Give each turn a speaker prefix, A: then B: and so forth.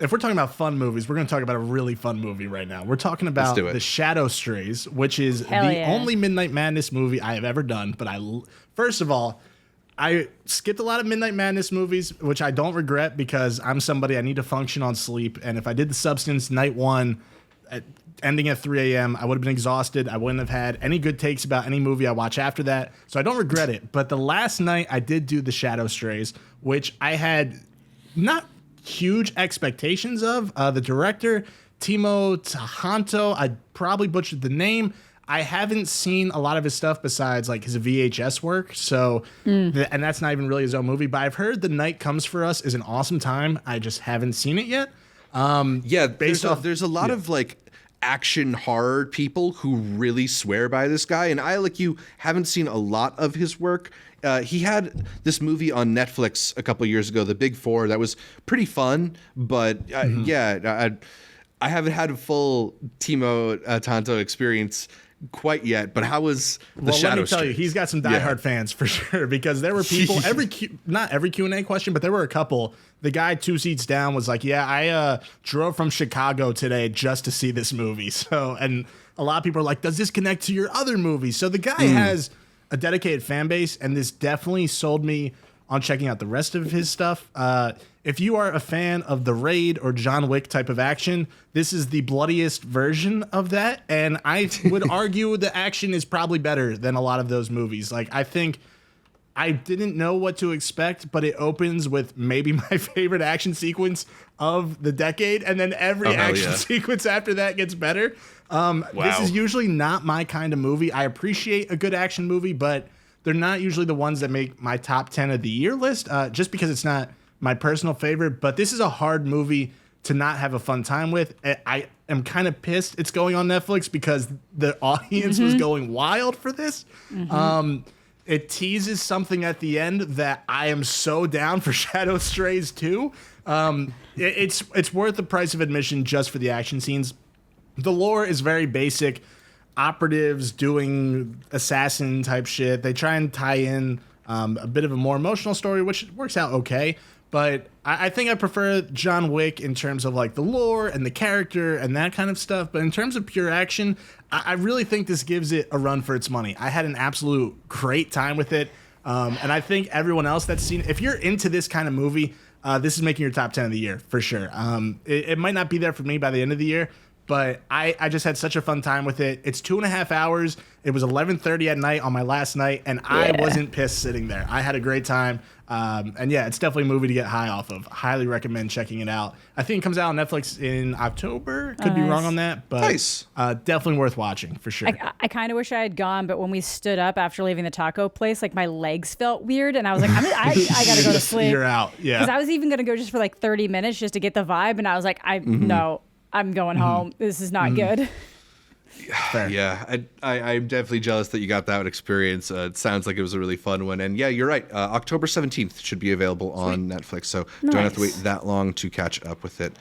A: if we're talking about fun movies, we're going to talk about a really fun movie right now. We're talking about The Shadow Strays, which is only Midnight Madness movie I have ever done. But first of all, I skipped a lot of Midnight Madness movies, which I don't regret because I'm somebody, I need to function on sleep. And if I did The Substance night one, ending at 3 a.m., I would have been exhausted. I wouldn't have had any good takes about any movie I watch after that. So I don't regret it. But the last night I did do The Shadow Strays, which I had not huge expectations of. The director, Timo Tjahjanto, I probably butchered the name. I haven't seen a lot of his stuff besides like his VHS work. So, and that's not even really his own movie, but I've heard The Night Comes for Us is an awesome time. I just haven't seen it yet.
B: There's a lot of like action horror people who really swear by this guy. And I, like you, haven't seen a lot of his work. He had this movie on Netflix a couple years ago, The Big Four, that was pretty fun. But I haven't had a full Timo Tjahjanto experience quite yet. But how was The Shadow
A: Let me tell you, he's got some diehard fans for sure, because there were people, not every Q&A question, but there were a couple. The guy 2 seats down was like, yeah, I drove from Chicago today just to see this movie. So, and a lot of people are like, does this connect to your other movies? So the guy has a dedicated fan base, and this definitely sold me on checking out the rest of his stuff. If you are a fan of The Raid or John Wick type of action, this is the bloodiest version of that. And I would argue the action is probably better than a lot of those movies. Like, I think I didn't know what to expect, but it opens with maybe my favorite action sequence of the decade. And then every action sequence after that gets better. This is usually not my kind of movie. I appreciate a good action movie, but they're not usually the ones that make my top 10 of the year list, just because it's not my personal favorite. But this is a hard movie to not have a fun time with. I am kind of pissed it's going on Netflix because the audience was going wild for this. It teases something at the end that I am so down for Shadow Strays too. It's worth the price of admission just for the action scenes. The lore is very basic. Operatives doing assassin type shit. They try and tie in a bit of a more emotional story, which works out okay. But I think I prefer John Wick in terms of like the lore and the character and that kind of stuff. But in terms of pure action, I really think this gives it a run for its money. I had an absolute great time with it. And I think everyone else that's seen it, if you're into this kind of movie, this is making your top 10 of the year for sure. It might not be there for me by the end of the year, but I just had such a fun time with it. It's 2.5 hours. It was 11:30 at night on my last night, and I wasn't pissed sitting there. I had a great time. And yeah, it's definitely a movie to get high off of. Highly recommend checking it out. I think it comes out on Netflix in October. Could be wrong on that, but definitely worth watching for sure.
C: I kind of wish I had gone, but when we stood up after leaving the taco place, like my legs felt weird, and I was like, I got to go to sleep.
A: You're out, yeah.
C: Because I was even going to go just for like 30 minutes just to get the vibe, and I was like, no, I'm going home. This is not good.
B: Fair. Yeah, I'm definitely jealous that you got that experience. It sounds like it was a really fun one. And yeah, you're right. October 17th should be available on Netflix, so don't have to wait that long to catch up with it.